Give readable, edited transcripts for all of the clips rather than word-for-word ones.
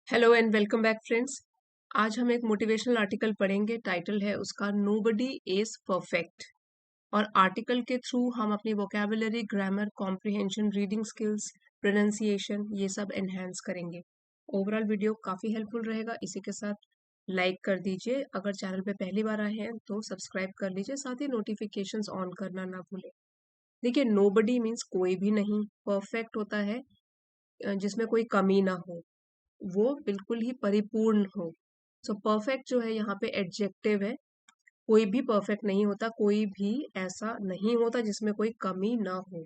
Hello and welcome back friends. आज हम एक मोटिवेशनल आर्टिकल पढ़ेंगे। टाइटल है उसका नोबडी इज परफेक्ट। और आर्टिकल के थ्रू हम अपनी vocabulary, grammar, comprehension, reading skills, pronunciation ये सब एनहेंस करेंगे। ओवरऑल वीडियो काफ़ी हेल्पफुल रहेगा। इसी के साथ लाइक कर दीजिए। अगर चैनल पे पहली बार आए हैं तो सब्सक्राइब कर लीजिए। साथ ही नोटिफिकेशंस ऑन करना ना भूलें। देखिए, नोबडी मीन्स कोई भी नहीं। परफेक्ट होता है जिसमें कोई कमी ना हो, वो बिल्कुल ही परिपूर्ण हो। सो परफेक्ट जो है यहाँ पे एडजेक्टिव है। कोई भी परफेक्ट नहीं होता, कोई भी ऐसा नहीं होता जिसमें कोई कमी ना हो।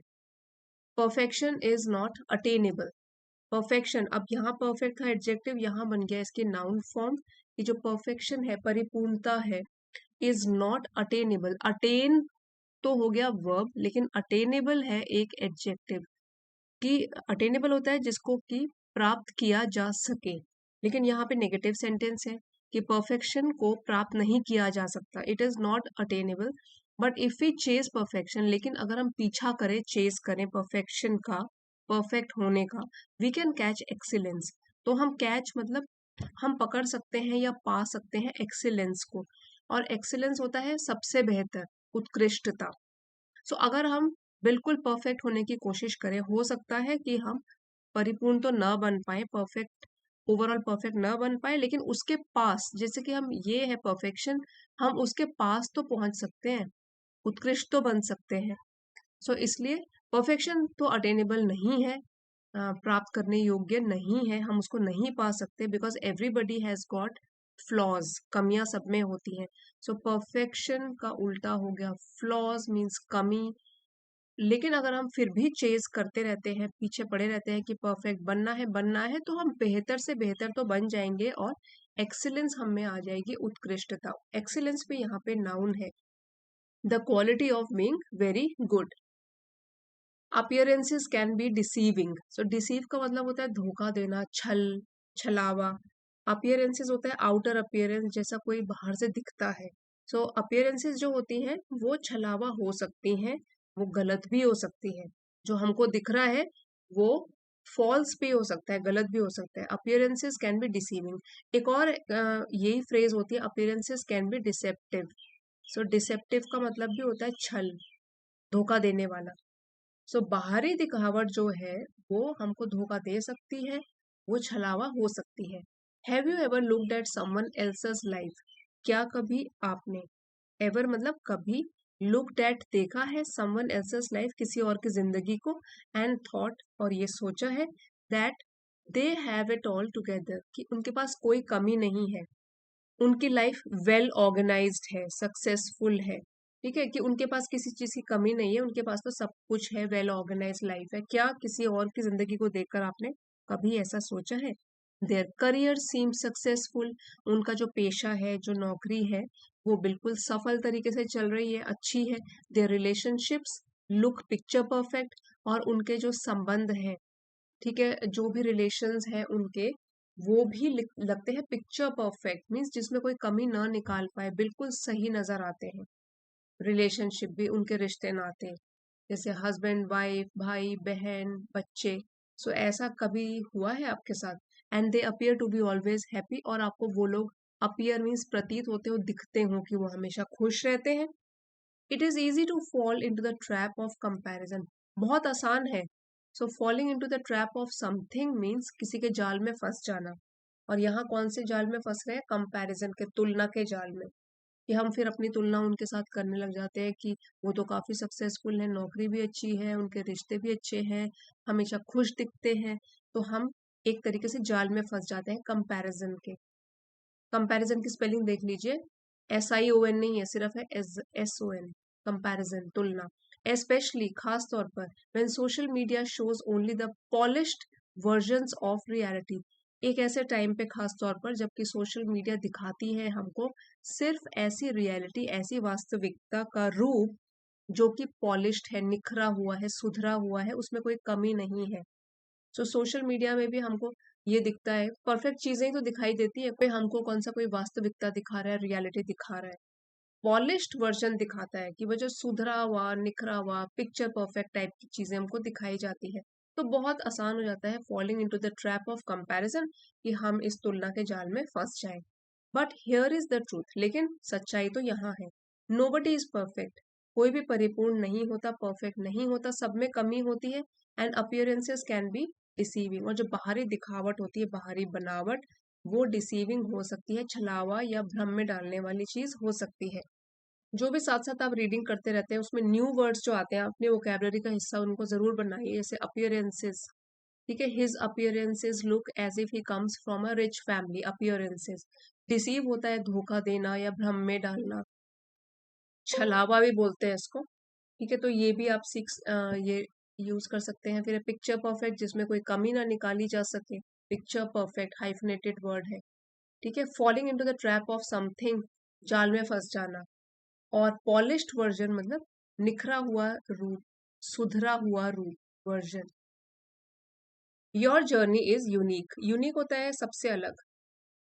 Perfection is not attainable. Perfection, अब यहाँ परफेक्ट था एडजेक्टिव, यहाँ बन गया इसके नाउन फॉर्म। कि जो परफेक्शन है, परिपूर्णता है, इज नॉट अटेनेबल। अटेन तो हो गया वर्ब, लेकिन अटेनेबल है एक एडजेक्टिव। कि अटेनेबल होता है जिसको कि प्राप्त किया जा सके, लेकिन यहाँ पे नेगेटिव सेंटेंस है कि परफेक्शन को प्राप्त नहीं किया जा सकता। It is not attainable. But if we chase perfection, लेकिन अगर हम पीछा करें, चेज करें परफेक्शन का, परफेक्ट होने का, वी कैन कैच एक्सीलेंस। तो हम कैच मतलब हम पकड़ सकते हैं या पा सकते हैं एक्सीलेंस को। और एक्सीलेंस होता है सबसे बेहतर, उत्कृष्टता। सो अगर हम बिल्कुल परफेक्ट होने की कोशिश करें, हो सकता है कि हम परिपूर्ण तो न बन पाए, परफेक्ट, ओवरऑल परफेक्ट न बन पाए, लेकिन उसके पास, जैसे कि हम ये है परफेक्शन, हम उसके पास तो पहुंच सकते हैं, उत्कृष्ट तो बन सकते हैं। सो इसलिए परफेक्शन तो अटेनेबल नहीं है, प्राप्त करने योग्य नहीं है, हम उसको नहीं पा सकते। Because everybody has got flaws, कमियां सब में होती हैं। सो परफेक्शन का उल्टा हो गया फ्लॉज, मीन्स कमी। लेकिन अगर हम फिर भी चेज करते रहते हैं, पीछे पड़े रहते हैं कि परफेक्ट बनना है, तो हम बेहतर से बेहतर तो बन जाएंगे और एक्सीलेंस हम में आ जाएगी, उत्कृष्टता। एक्सीलेंस भी यहाँ पे नाउन है। The quality of being very good. Appearances can be deceiving. So deceive का मतलब होता है धोखा देना, छल, छलावा। अपीयरेंसेस होता है आउटर अपीयरेंस, जैसा कोई बाहर से दिखता है। सो अपीयरेंसेस जो होती हैं वो छलावा हो सकती हैं, वो गलत भी हो सकती है। जो हमको दिख रहा है वो फॉल्स भी हो सकता है, गलत भी हो सकता है। Appearances can be deceiving. एक और यही फ्रेज होती है, appearances can be deceptive. So deceptive का मतलब भी होता है छल, धोखा देने वाला। सो बाहरी दिखावट जो है वो हमको धोखा दे सकती है, वो छलावा हो सकती है। Have you ever looked at someone else's life? क्या कभी आपने, एवर मतलब कभी, लुक्ड एट देखा है, समवन एल्सेस लाइफ किसी और की जिंदगी को, एंड थॉट और ये सोचा है, that they have it all together कि उनके पास कोई कमी नहीं है, उनकी लाइफ वेल ऑर्गेनाइज्ड है, सक्सेसफुल है। ठीक है, कि उनके पास किसी चीज की कमी नहीं है, उनके पास तो सब कुछ है, वेल ऑर्गेनाइज लाइफ है। क्या किसी और की जिंदगी को देखकर आपने कभी ऐसा सोचा है? Their career seem successful. उनका जो पेशा है, जो नौकरी है, वो बिल्कुल सफल तरीके से चल रही है, अच्छी है। There relationships look picture perfect. और उनके जो संबंध है, ठीक है, जो भी रिलेशंस हैं उनके, वो भी लगते हैं पिक्चर परफेक्ट, मीन्स जिसमें कोई कमी ना निकाल पाए, बिल्कुल सही नजर आते हैं। रिलेशनशिप भी, उनके रिश्ते नाते, जैसे हस्बैंड वाइफ, भाई बहन, बच्चे। सो ऐसा कभी हुआ है आपके साथ? And they appear to be always happy. और आपको वो लोग, अपियर मीन्स प्रतीत होते हो, दिखते हो कि वो हमेशा खुश रहते हैं। It is easy to fall into the trap of comparison. बहुत आसान है। So falling into the trap of something means किसी के जाल में फंस जाना। और यहाँ कौन से जाल में फंस रहे हैं? कंपैरिजन के, तुलना के जाल में। कि हम फिर अपनी तुलना उनके साथ करने लग जाते हैं कि वो तो काफी सक्सेसफुल है, नौकरी भी अच्छी है, उनके रिश्ते भी अच्छे हैं, हमेशा खुश दिखते हैं। तो हम एक तरीके से जाल में फंस जाते हैं कंपैरिजन के। कंपैरिजन की स्पेलिंग देख लीजिए, SION नहीं है, सिर्फ है SON। कंपैरिजन, तुलना। एस्पेशली, खास तौर पर, when social media shows only the polished versions of reality. एक ऐसे टाइम पे खास तौर पर जबकि सोशल मीडिया दिखाती है हमको सिर्फ ऐसी रियलिटी, ऐसी वास्तविकता का रूप जो कि पॉलिश्ड है, निखरा हुआ है, सुधरा हुआ है, उसमें कोई कमी नहीं है। सो सोशल मीडिया में भी हमको ये दिखता है, परफेक्ट चीजें ही तो दिखाई देती है, कोई हमको कौन सा कोई वास्तविकता दिखा रहा है, रियलिटी दिखा रहा है। पॉलिश्ड वर्जन दिखाता है कि वो जो सुधरा हुआ, निखरा हुआ, पिक्चर परफेक्ट टाइप की चीजें हमको दिखाई जाती है। तो बहुत आसान हो जाता है falling into the trap of comparison, कि हम इस तुलना के जाल में फंस जाएं। But here is the truth, लेकिन सच्चाई तो यहाँ है, नोबडी इज परफेक्ट। कोई भी परिपूर्ण नहीं होता, परफेक्ट नहीं होता, सब में कमी होती है। And appearances can be deceiving, और जो बाहरी दिखावट होती है, बाहरी बनावट, वो डिसीविंग हो सकती है, छलावा या भ्रम में डालने वाली चीज हो सकती है। जो भी साथ साथ आप रीडिंग करते रहते हैं उसमें न्यू वर्ड्स जो आते हैं अपने वोकेबलरी का हिस्सा उनको जरूर बनाइए, जैसे अपीयरेंसेस। ठीक है, his appearances look as if he comes from a rich family, appearances. Deceive होता है धोखा देना या भ्रम में डालना, छलावा भी बोलते हैं इसको। ठीक है, तो ये भी आप ये यूज कर सकते हैं। फिर पिक्चर परफेक्ट, जिसमें कोई कमी ना निकाली जा सके, पिक्चर परफेक्ट हाइफनेटेड वर्ड है। ठीक है, falling into the trap of something, जाल में फंस जाना। और पॉलिश्ड वर्जन मतलब निखरा हुआ रूप, सुधरा हुआ रूप, version. Your journey is unique, unique होता है सबसे अलग,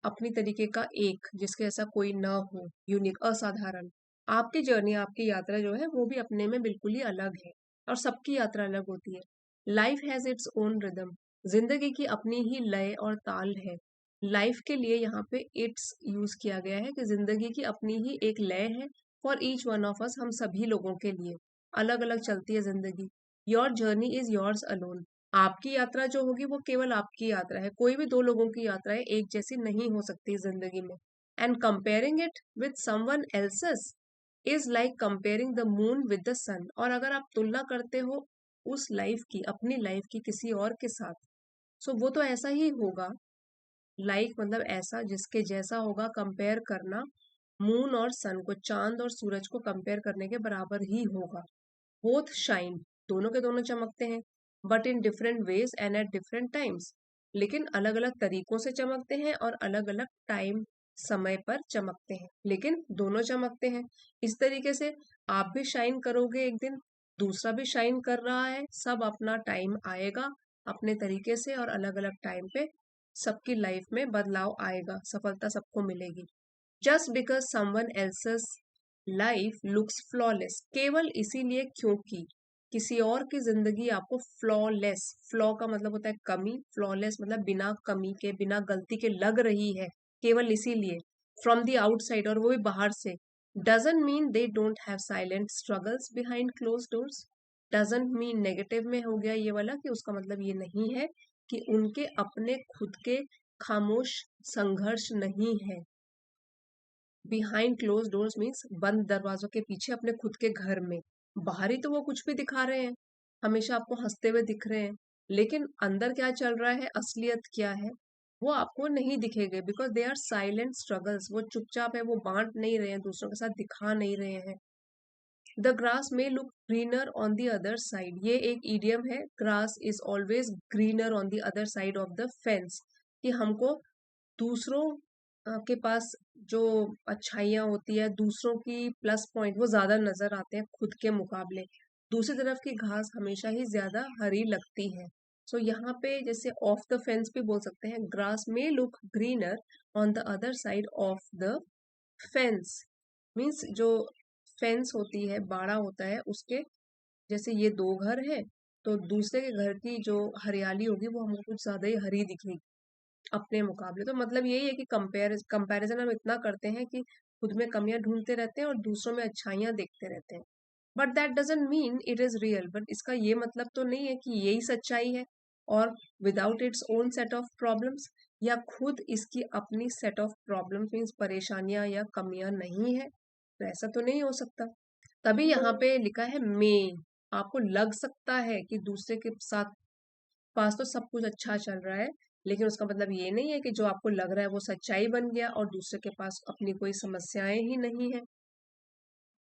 अपनी तरीके का एक, जिसके ऐसा कोई न हो, यूनिक, असाधारण। आपकी जर्नी, आपकी यात्रा जो है वो भी अपने में बिल्कुल ही अलग है, और सबकी यात्रा अलग होती है। Life has its own rhythm, जिंदगी की अपनी ही लय और ताल है। लाइफ के लिए यहाँ पे इट्स यूज किया गया है कि जिंदगी की अपनी ही एक लय है। For each one of us, हम सभी लोगों के लिए अलग अलग चलती है जिंदगी। Your journey is yours alone, आपकी यात्रा जो होगी वो केवल आपकी यात्रा है, कोई भी दो लोगों की यात्राएं एक जैसी नहीं हो सकती जिंदगी में। And comparing it with someone else's is like comparing the moon with the sun, और अगर आप तुलना करते हो उस लाइफ की, अपनी लाइफ की किसी और के साथ, सो वो तो ऐसा ही होगा, लाइक मतलब ऐसा जिसके जैसा होगा, कंपेयर करना मून और सन को, चांद और सूरज को कंपेयर करने के बराबर ही होगा। बोथ शाइन, दोनों के दोनों चमकते हैं, but in different ways and at different times, लेकिन अलग अलग तरीकों से चमकते हैं और अलग अलग टाइम, समय पर चमकते हैं, लेकिन दोनों चमकते हैं। इस तरीके से आप भी शाइन करोगे एक दिन, दूसरा भी शाइन कर रहा है, सब अपना टाइम आएगा अपने तरीके से, और अलग अलग टाइम पे सबकी लाइफ में बदलाव आएगा, सफलता सबको मिलेगी। Just because someone else's life looks flawless, केवल इसीलिए क्योंकि किसी और की जिंदगी आपको फ्लॉलेस, फ्लॉ का मतलब होता है कमी, फ्लॉलेस मतलब बिना कमी के, बिना गलती के लग रही है, केवल इसीलिए, फ्रॉम द आउटसाइड, और वो भी बाहर से, doesn't mean they don't have silent struggles behind close doors. Doesn't mean negative में हो गया ये वाला, कि उसका मतलब ये नहीं है कि उनके अपने खुद के खामोश संघर्ष नहीं है। बिहाइंड क्लोज डोर्स मीन्स बंद दरवाजों के पीछे, अपने खुद के घर में। बाहरी तो वो कुछ भी दिखा रहे हैं, हमेशा आपको हंसते हुए दिख रहे हैं, लेकिन अंदर क्या चल रहा है, असलियत क्या है, वो आपको नहीं दिखेगा, because they are silent struggles, वो चुपचाप है, वो बांट नहीं रहे हैं, दूसरों के साथ दिखा नहीं रहे हैं। द ग्रास में look greener on the other side, ये एक ईडियम है, grass is always greener on the other side of the fence, कि हमको दूसरों के पास जो अच्छाइयाँ होती है, दूसरों की प्लस पॉइंट वो ज्यादा नजर आते हैं खुद के मुकाबले, दूसरी तरफ की घास हमेशा ही ज्यादा हरी लगती है। सो यहाँ पे जैसे ऑफ द फेंस भी बोल सकते हैं, ग्रास में look greener on the other side of the fence, means जो फेंस होती है, बाड़ा होता है उसके, जैसे ये दो घर है, तो दूसरे के घर की जो हरियाली होगी वो हमको कुछ ज्यादा ही हरी दिखेगी अपने मुकाबले। तो मतलब यही है कि कंपैरिजन हम इतना करते हैं कि खुद में कमियां ढूंढते रहते हैं और दूसरों में अच्छाइयां देखते रहते हैं। But that doesn't mean it is real, but इसका ये मतलब तो नहीं है कि यही सच्चाई है, और without its own set of problems, या खुद इसकी अपनी सेट ऑफ प्रॉब्लम्स मीन्स परेशानियां या कमियां नहीं है, तो ऐसा तो नहीं हो सकता। तभी यहाँ पे लिखा है मे, आपको लग सकता है कि दूसरे के साथ पास तो सब कुछ अच्छा चल रहा है, लेकिन उसका मतलब ये नहीं है कि जो आपको लग रहा है वो सच्चाई बन गया और दूसरे के पास अपनी कोई समस्याएं ही नहीं है।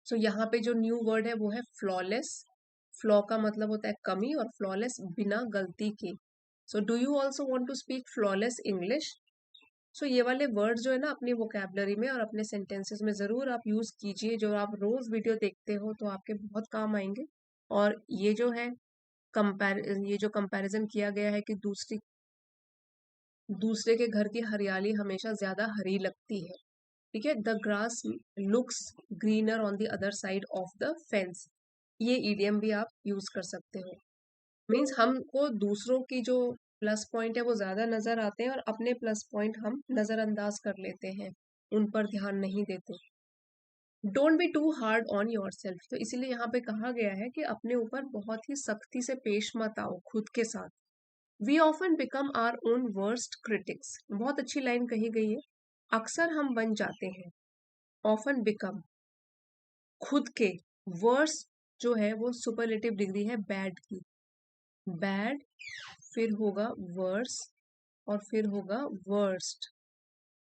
सो यहाँ पे जो न्यू वर्ड है वो है फ्लॉलेस। फ्लॉ का मतलब होता है कमी, और फ्लॉलेस बिना गलती के। So do you also want to speak flawless English? So ये वाले वर्ड जो है ना अपनी वोकेबलरी में और अपने सेंटेंसेस में जरूर आप यूज कीजिए, जो आप रोज वीडियो देखते हो तो आपके बहुत काम आएंगे। और ये जो है ये जो कंपैरिजन किया गया है कि दूसरे के घर की हरियाली हमेशा ज्यादा हरी लगती है। ठीक है, the grass looks greener on the other side of the fence, ये ईडियम भी आप यूज कर सकते हो। मीन्स हमको दूसरों की जो प्लस पॉइंट है वो ज्यादा नजर आते हैं और अपने प्लस पॉइंट हम नजरअंदाज कर लेते हैं, उन पर ध्यान नहीं देते। Don't be too hard on your self, तो इसीलिए यहाँ पे कहा गया है कि अपने ऊपर बहुत ही सख्ती से पेश मत आओ खुद के साथ। We often become our own worst critics, बहुत अच्छी लाइन कही गई है। अक्सर हम बन जाते हैं, ऑफन बिकम, खुद के, वर्स्ट जो है वो सुपरलेटिव डिग्री है बैड की, बैड, फिर होगा वर्स, और फिर होगा वर्स्ट,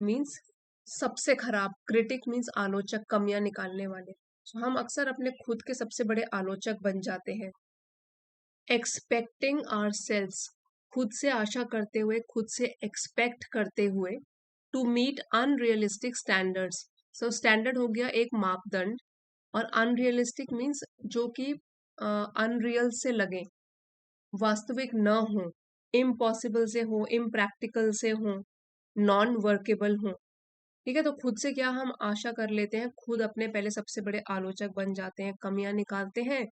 मीन्स सबसे खराब। क्रिटिक मीन्स आलोचक, कमियां निकालने वाले। So, हम अक्सर अपने खुद के सबसे बड़े आलोचक बन जाते हैं। एक्सपेक्टिंग आवर सेल्स, खुद से आशा करते हुए, खुद से एक्सपेक्ट करते हुए, to meet unrealistic standards. So standard हो गया एक मापदंड, और अनरियलिस्टिक मीन्स जो कि अनरियल से लगे, वास्तविक न हो, इम्पॉसिबल से हो, इम्प्रैक्टिकल से हो, नॉन वर्केबल हो। ठीक है, तो खुद से क्या हम आशा कर लेते हैं, खुद अपने पहले सबसे बड़े आलोचक बन जाते हैं, कमियां निकालते हैं,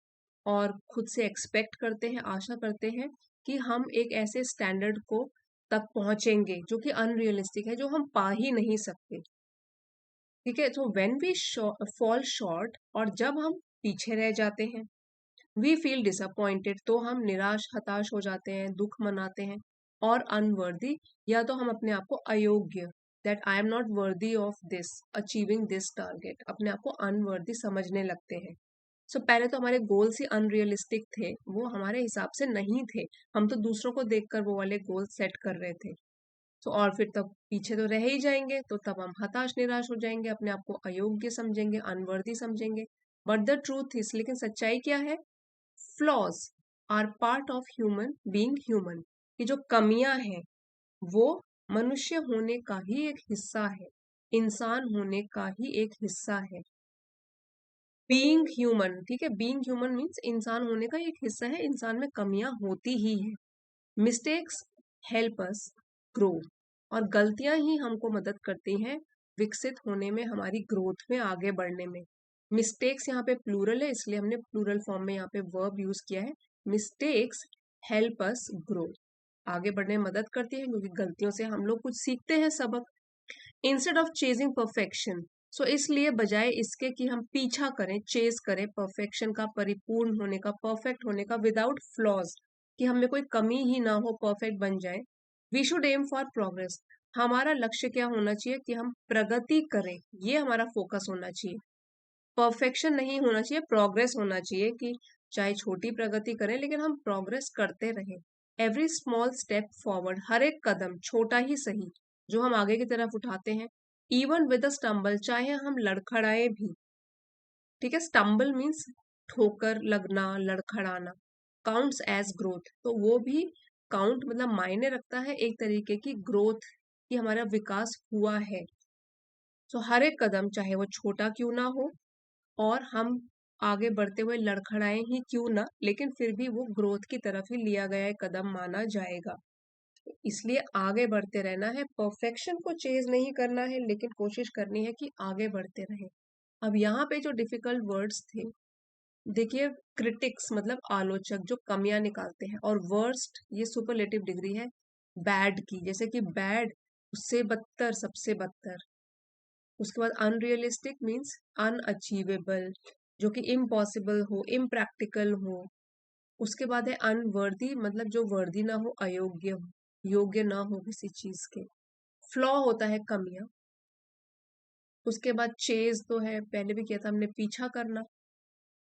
और खुद से एक्सपेक्ट करते हैं, आशा करते हैं कि हम एक ऐसे स्टैंडर्ड को तक पहुंचेंगे जो कि अनरियलिस्टिक है, जो हम पा ही नहीं सकते। ठीक है, तो व्हेन वी फॉल शॉर्ट, और जब हम पीछे रह जाते हैं, वी फील डिसअपॉइंटेड, तो हम निराश हताश हो जाते हैं, दुख मनाते हैं, और अनवर्दी, या तो हम अपने आप को अयोग्य, that I am not worthy of this achieving this target, अपने आप को अनवर्दी समझने लगते हैं। सो पहले तो हमारे गोल्स ही अनरियलिस्टिक थे, वो हमारे हिसाब से नहीं थे, हम तो दूसरों को देखकर वो वाले गोल सेट कर रहे थे। तो और फिर तब पीछे तो रह ही जाएंगे, तो तब हम हताश निराश हो जाएंगे, अपने आप को अयोग्य समझेंगे, अनवर्दी समझेंगे। बट द ट्रूथ इज, लेकिन सच्चाई क्या है, flaws are part of human being human, कि जो कमियां हैं वो मनुष्य होने का ही एक हिस्सा है, इंसान होने का ही एक हिस्सा है। बीइंग ह्यूमन, ठीक है, बीइंग ह्यूमन मीन्स इंसान होने का एक हिस्सा है, इंसान में कमियां होती ही है। मिस्टेक्स हेल्प अस ग्रो, और गलतियां ही हमको मदद करती हैं विकसित होने में, हमारी ग्रोथ में, आगे बढ़ने में। मिस्टेक्स यहाँ पे प्लूरल है, इसलिए हमने प्लूरल फॉर्म में यहाँ पे वर्ब यूज किया है। मिस्टेक्स हेल्प अस ग्रो, आगे बढ़ने में मदद करती है, क्योंकि गलतियों से हम लोग कुछ सीखते हैं सबक। इंस्टेड ऑफ चेजिंग परफेक्शन, सो इसलिए बजाय इसके कि हम पीछा करें, चेज करें परफेक्शन का, परिपूर्ण होने का, परफेक्ट होने का, विदाउट फ्लॉज, कि हमें कोई कमी ही ना हो, परफेक्ट बन जाए, we should aim for progress. हमारा लक्ष्य क्या होना चाहिए कि हम प्रगति करें, ये हमारा फोकस होना चाहिए। परफेक्शन नहीं होना चाहिए, प्रोग्रेस होना चाहिए, कि चाहे छोटी प्रगति करें लेकिन हम प्रोग्रेस करते रहें। एवरी स्मॉल स्टेप फॉरवर्ड, हर एक कदम छोटा ही सही जो हम आगे की तरफ उठाते हैं, इवन विद अ स्टम्बल, चाहे हम लड़खड़ाए भी। ठीक है, स्टम्बल मीन्स ठोकर लगना, लड़खड़ाना, काउंट्स एज ग्रोथ, तो वो भी काउंट मतलब मायने रखता है एक तरीके की ग्रोथ, कि हमारा विकास हुआ है। तो हर एक कदम चाहे वो छोटा क्यों ना हो, और हम आगे बढ़ते हुए लड़खड़ाए ही क्यों ना, लेकिन फिर भी वो ग्रोथ की तरफ ही लिया गया एक कदम माना जाएगा। इसलिए आगे बढ़ते रहना है, परफेक्शन को चेज नहीं करना है, लेकिन कोशिश करनी है कि आगे बढ़ते रहें। अब यहाँ पे जो डिफिकल्ट वर्ड्स थे, देखिए, क्रिटिक्स मतलब आलोचक जो कमियां निकालते हैं, और वर्स्ट ये सुपरलेटिव डिग्री है बैड की, जैसे कि बैड उससे बदतर, सबसे बदतर। उसके बाद अनरियलिस्टिक मीन्स अनअचीवेबल, जो कि इम्पॉसिबल हो, इम्प्रैक्टिकल हो। उसके बाद है अनवर्दी, मतलब जो वर्दी ना हो, अयोग्य हो, योग्य ना हो किसी चीज के। फ्लॉ होता है कमियां। उसके बाद चेज तो है, पहले भी किया था हमने, पीछा करना।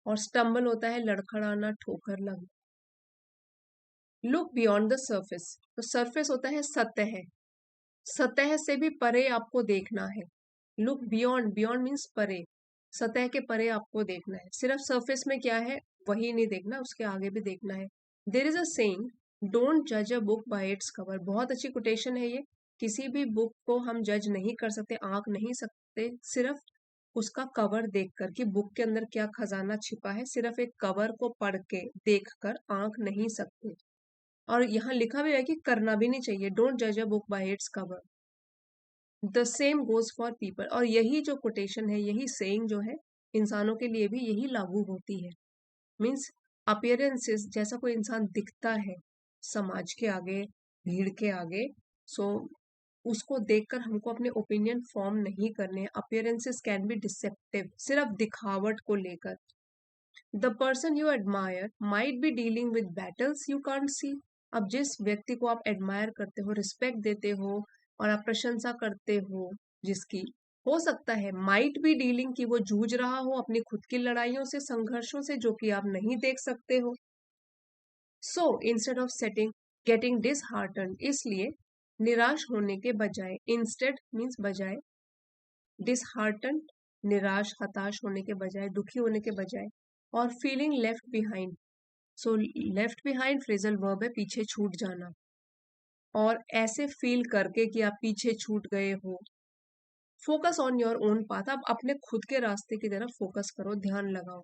और स्टम्बल होता है लड़खड़ाना, ठोकर लगना। लुक बियॉन्ड द सर्फेस, तो सरफेस होता है सतह, सतह से भी परे आपको देखना है। लुक बियॉन्ड, बियॉन्ड मीन्स परे, सतह के परे आपको देखना है, सिर्फ सरफेस में क्या है वही नहीं देखना, उसके आगे भी देखना है। There is a saying, don't जज a book by its cover, बहुत अच्छी कोटेशन है ये। किसी भी बुक को हम जज नहीं कर सकते, आंक नहीं सकते सिर्फ उसका कवर देखकर, कि बुक के अंदर क्या खजाना छिपा है, सिर्फ एक कवर को पढ़ के देख कर आंक नहीं सकते। और यहाँ लिखा भी है कि करना भी नहीं चाहिए, डोंट जज a book by its cover. The same goes for people, और यही जो कोटेशन है, यही सेइंग जो है, इंसानों के लिए भी यही लागू होती है। मीन्स अपीयरेंसेस, जैसा कोई इंसान दिखता है समाज के आगे, भीड़ के आगे, सो उसको देखकर हमको अपने ओपिनियन फॉर्म नहीं करने हैं। अपीयरेंसेस कैन बी डिसेप्टिव, सिर्फ दिखावट को लेकर। The person you admire might be dealing with battles you can't see. अब जिस व्यक्ति को आप एडमायर करते हो, रिस्पेक्ट देते हो और आप प्रशंसा करते हो जिसकी, हो सकता है माइट बी डीलिंग की वो जूझ रहा हो अपनी खुद की लड़ाइयों से, संघर्षों से, जो कि आप नहीं देख सकते हो। So instead of setting getting dishearten, इसलिए निराश होने के बजाय, इंस्टेड मीन्स बजाय, डिसहार्टन निराश हताश होने के बजाय, दुखी होने के बजाय, और feeling left behind. So left behind phrasal verb है, पीछे छूट जाना, और ऐसे फील करके कि आप पीछे छूट गए हो। Focus on your own path, आप अपने खुद के रास्ते की तरफ फोकस करो, ध्यान लगाओ।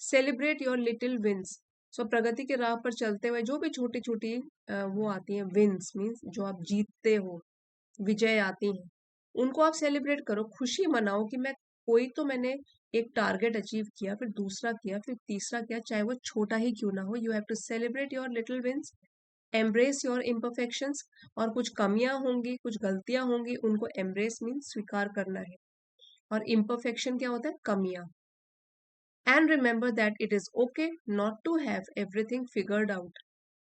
सेलिब्रेट योर लिटिल विंस, सो प्रगति के राह पर चलते हुए जो भी छोटी छोटी वो आती हैं, विंस मीन्स जो आप जीतते हो, विजय आती हैं, उनको आप सेलिब्रेट करो, खुशी मनाओ कि मैंने एक टारगेट अचीव किया, फिर दूसरा किया, फिर तीसरा किया, चाहे वो छोटा ही क्यों ना हो। You have to celebrate your little wins, embrace your imperfections, और कुछ कमियां होंगी, कुछ गलतियां होंगी, उनको एम्ब्रेस मीन्स स्वीकार करना है, और इम्परफेक्शन क्या होता है, कमियां। And remember that it is okay not to have everything figured out,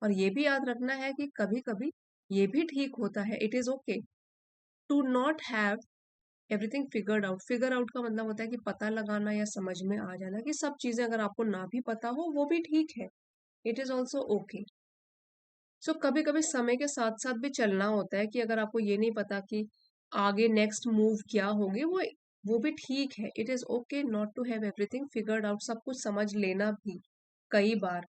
और ये भी याद रखना है कि कभी कभी ये भी ठीक होता है, it is okay to not have everything figured out. Figure out का मतलब होता है कि पता लगाना या समझ में आ जाना, कि सब चीजें अगर आपको ना भी पता हो वो भी ठीक है, इट इज ऑल्सो ओके। सो कभी कभी समय के साथ साथ भी चलना होता है, कि अगर आपको ये नहीं पता कि आगे नेक्स्ट मूव क्या होगी, वो भी ठीक है, it is okay not to have everything figured out. सब कुछ समझ लेना भी कई बार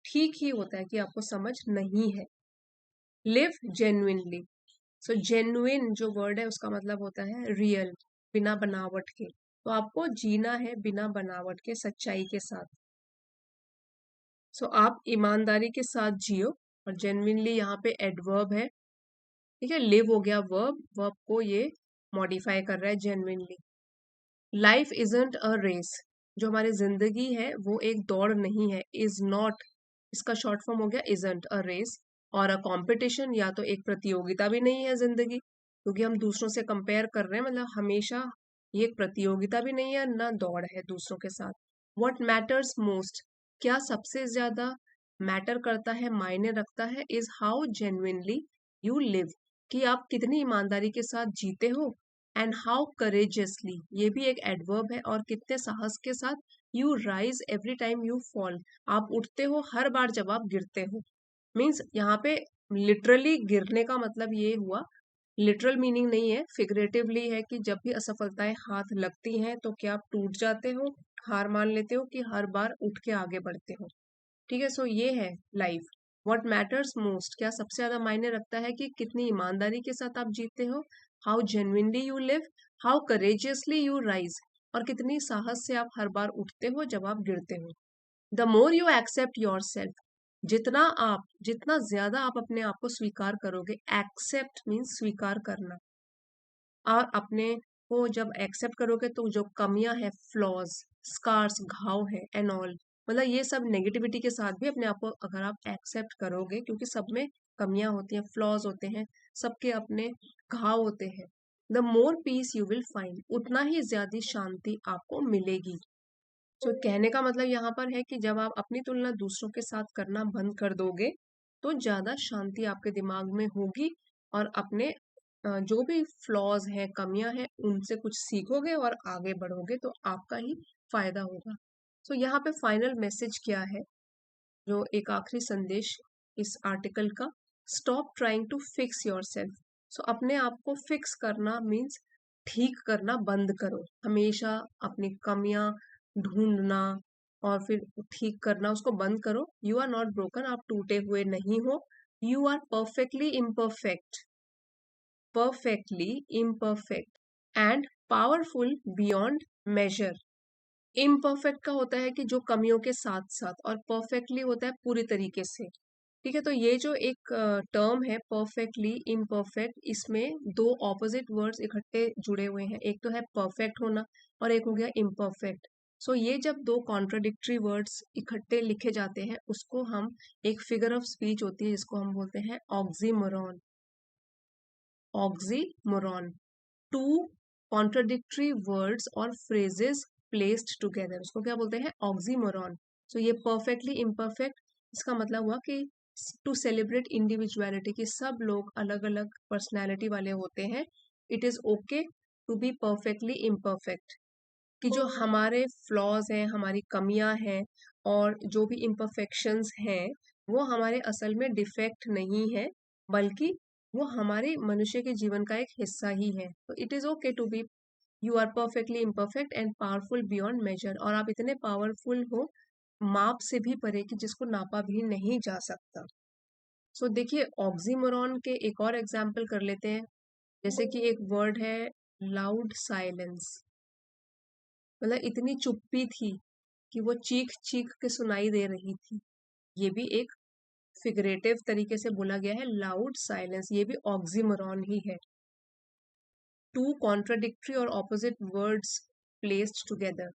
ठीक ही होता है कि आपको समझ नहीं है। लिव जेन्युइनली, सो जेन्युइन जो वर्ड है उसका मतलब होता है रियल, बिना बनावट के। तो आपको जीना है बिना बनावट के, सच्चाई के साथ। सो आप ईमानदारी के साथ जियो, और जेन्युइनली यहाँ पे एडवर्ब है, ठीक है, लिव हो गया वर्ब, वर्ब को ये मॉडिफाई कर रहा है genuinely. Life isn't a race, जो हमारी जिंदगी है वो एक दौड़ नहीं है, इज नॉट, इसका शॉर्ट फॉर्म हो गया इजंट अ रेस, और अ कंपटीशन, या तो एक प्रतियोगिता भी नहीं है जिंदगी, क्योंकि हम दूसरों से कंपेयर कर रहे हैं, मतलब हमेशा ये एक प्रतियोगिता भी नहीं है, ना दौड़ है दूसरों के साथ। व्हाट मैटर्स मोस्ट, क्या सबसे ज्यादा मैटर करता है, मायने रखता है, is how genuinely you live, कि आप कितनी ईमानदारी के साथ जीते हो, एंड हाउ करेजियसली, ये भी एक एडवर्ब है, और कितने साहस के साथ, you rise every time you fall, आप उठते हो हर बार जब आप गिरते हो। मीन्स यहाँ पे लिटरली गिरने का मतलब ये हुआ, लिटरल मीनिंग नहीं है, फिगरेटिवली है, कि जब भी असफलताएं हाथ लगती हैं तो क्या आप टूट जाते हो, हार मान लेते हो, कि हर बार उठ के आगे बढ़ते हो। ठीक है, सो ये है लाइफ। व्हाट मैटर्स मोस्ट, क्या सबसे ज्यादा मायने रखता है, कि कितनी ईमानदारी के साथ आप जीते हो, how genuinely you live, how courageously you rise, और कितनी साहस से आप हर बार उठते हो जब आप गिरते हो। The more you accept your self, जितना ज्यादा आप अपने आप को स्वीकार करोगे, एक्सेप्ट मीन्स स्वीकार करना, और अपने को जब एक्सेप्ट करोगे तो जो कमियां हैं, फ्लॉज, स्कार्स, घाव है, एंड ऑल, मतलब ये सब नेगेटिविटी के साथ भी अपने आप को अगर आप एक्सेप्ट करोगे, क्योंकि सब में कमियां होती हैं, फ्लॉज होते हैं, सबके अपने घाव होते हैं, the more peace you will find, उतना ही ज्यादा शांति आपको मिलेगी। तो कहने का मतलब यहाँ पर है कि जब आप अपनी तुलना दूसरों के साथ करना बंद कर दोगे, तो ज्यादा शांति आपके दिमाग में होगी, और अपने जो भी फ्लॉज हैं, कमियां हैं, उनसे कुछ सीखोगे और आगे बढ़ोगे, तो आपका ही फायदा होगा। तो यहाँ पे फाइनल मैसेज क्या है, जो एक आखिरी संदेश इस आर्टिकल का, stop trying to fix yourself. So अपने आप को फिक्स करना मीन्स ठीक करना बंद करो, हमेशा अपनी कमियां ढूंढना और फिर ठीक करना, उसको बंद करो। यू आर नॉट ब्रोकन, आप टूटे हुए नहीं हो, you are perfectly imperfect, perfectly imperfect, and powerful beyond measure. Imperfect का होता है कि जो कमियों के साथ साथ, और परफेक्टली होता है पूरी तरीके से। ठीक है, तो ये जो एक टर्म है परफेक्टली इम्परफेक्ट, इसमें दो ऑपोजिट वर्ड्स इकट्ठे जुड़े हुए हैं, एक तो है परफेक्ट होना और एक हो गया इम्परफेक्ट। सो ये जब दो कॉन्ट्राडिक्टरी वर्ड्स इकट्ठे लिखे जाते हैं उसको हम एक फिगर ऑफ स्पीच होती है जिसको हम बोलते हैं oxymoron. Oxymoron, two contradictory words और फ्रेजेस प्लेस्ड टुगेदर, उसको क्या बोलते हैं? ऑक्सीमोरॉन। सो ये परफेक्टली इम्परफेक्ट, इसका मतलब हुआ कि टू सेलिब्रेट इंडिविजुअलिटी, कि सब लोग अलग अलग पर्सनैलिटी वाले होते हैं। It is okay to be perfectly imperfect, कि जो हमारे फ्लॉज हैं, हमारी कमियां हैं और जो भी इम्परफेक्शंस हैं वो हमारे असल में डिफेक्ट नहीं है, बल्कि वो हमारे मनुष्य के जीवन का एक हिस्सा ही है। तो it is okay to be, you are perfectly imperfect and powerful beyond measure, और आप इतने पावरफुल हो माप से भी परे कि जिसको नापा भी नहीं जा सकता। सो देखिए, ऑक्सीमोरॉन के एक और एग्जाम्पल कर लेते हैं। जैसे कि एक वर्ड है लाउड साइलेंस, मतलब इतनी चुप्पी थी कि वो चीख चीख के सुनाई दे रही थी। ये भी एक फिगरेटिव तरीके से बोला गया है, लाउड साइलेंस, ये भी ऑक्सीमोरॉन ही है। टू कॉन्ट्राडिक्टरी और opposite words placed together.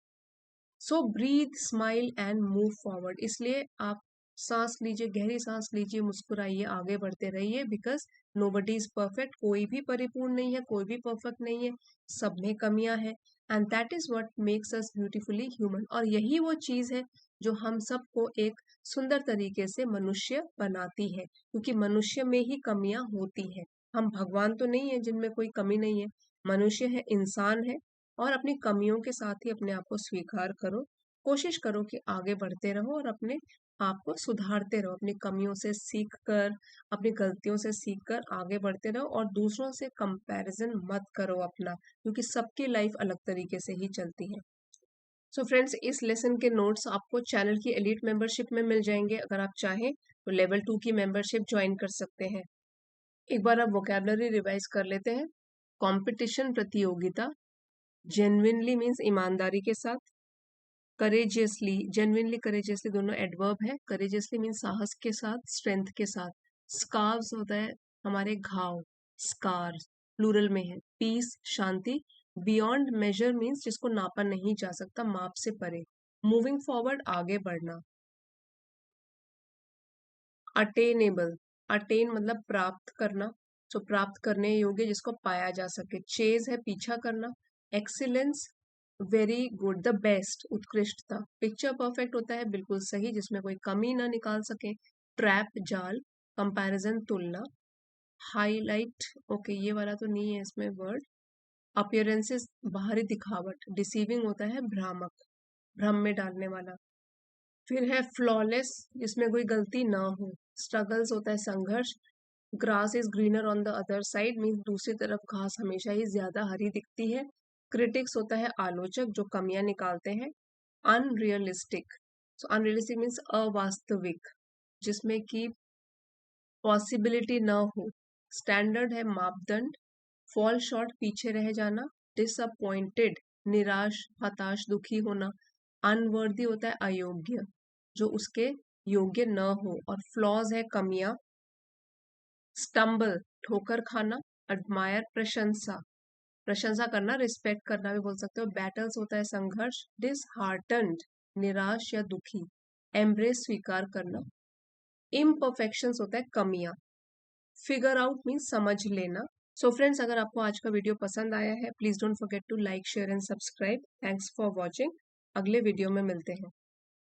So breathe, smile and move forward, इसलिए आप सांस लीजिए, गहरी सांस लीजिए, मुस्कुराइए, आगे बढ़ते रहिए, बिकॉज नोबडी इज परफेक्ट, कोई भी परिपूर्ण नहीं है, कोई भी परफेक्ट नहीं है, सब में कमियां हैं। And that is what makes us beautifully human, और यही वो चीज है जो हम सबको एक सुंदर तरीके से मनुष्य बनाती है, क्योंकि मनुष्य में ही कमियां होती हैं। हम भगवान तो नहीं है जिनमें कोई कमी नहीं है, मनुष्य है, इंसान है, और अपनी कमियों के साथ ही अपने आप को स्वीकार करो। कोशिश करो कि आगे बढ़ते रहो और अपने आप को सुधारते रहो, अपनी कमियों से सीख कर, अपनी गलतियों से सीख कर आगे बढ़ते रहो, और दूसरों से कंपैरिजन मत करो अपना, क्योंकि सबकी लाइफ अलग तरीके से ही चलती है। सो फ्रेंड्स, इस लेसन के नोट्स आपको चैनल की एलीट मेंबरशिप में मिल जाएंगे। अगर आप चाहें तो लेवल 2 की मेंबरशिप ज्वाइन कर सकते हैं। एक बार आप वोकेबलरी रिवाइज कर लेते हैं। कंपटीशन, प्रतियोगिता। जेन्युइनली मीन्स ईमानदारी के साथ। करेजियसली, जेन्युइनली करेजियसली दोनों एडवर्ब है। करेजियसली मीन्स साहस के साथ, स्ट्रेंथ के साथ। स्कार्व्स होता है हमारे घाव, स्कार्स प्लूरल में है। पीस, शांति। बियॉन्ड मेजर मीन्स जिसको नापा नहीं जा सकता, माप से परे। मूविंग फॉरवर्ड, आगे बढ़ना। अटेनेबल, अटेन मतलब प्राप्त करना, सो प्राप्त करने योग्य, जिसको पाया जा सके। चेज है पीछा करना। Excellence, very good, the best, उत्कृष्टता। पिक्चर परफेक्ट होता है बिल्कुल सही, जिसमें कोई कमी ना निकाल सके। ट्रैप, जाल। कंपैरिजन, तुलना। हाईलाइट, ओके ये वाला तो नहीं है इसमें वर्ड। अपीयरेंसेस, बाहरी दिखावट। डिसीविंग होता है भ्रामक, भ्रम में डालने वाला। फिर है फ्लॉलेस, जिसमें कोई गलती ना हो। स्ट्रगल्स होता है संघर्ष। Grass is greener on the other side means दूसरी तरफ घास हमेशा ही ज्यादा हरी दिखती है। क्रिटिक्स होता है आलोचक, जो कमियां निकालते हैं। अनरियलिस्टिक, सो अनरियलिस्टिक मीन्स अवास्तविक, जिसमें कि पॉसिबिलिटी न हो। स्टैंडर्ड है मापदंड। फॉल शॉर्ट, पीछे रह जाना। डिसअपॉइंटेड, निराश, हताश, दुखी होना। अनवर्दी होता है अयोग्य, जो उसके योग्य न हो। और फ्लॉज है कमियां। स्टम्बल, ठोकर खाना। एडमायर, प्रशंसा, प्रशंसा करना, रिस्पेक्ट करना भी बोल सकते हो। बैटल्स होता है संघर्ष। डिसहार्टन्ड, निराश या दुखी। एम्ब्रेस, स्वीकार करना। इम्परफेक्शंस होता है कमियां। फिगर आउट मीन्स समझ लेना। सो फ्रेंड्स, अगर आपको आज का वीडियो पसंद आया है, please don't forget to like, share and subscribe. Thanks for watching. अगले वीडियो में मिलते हैं।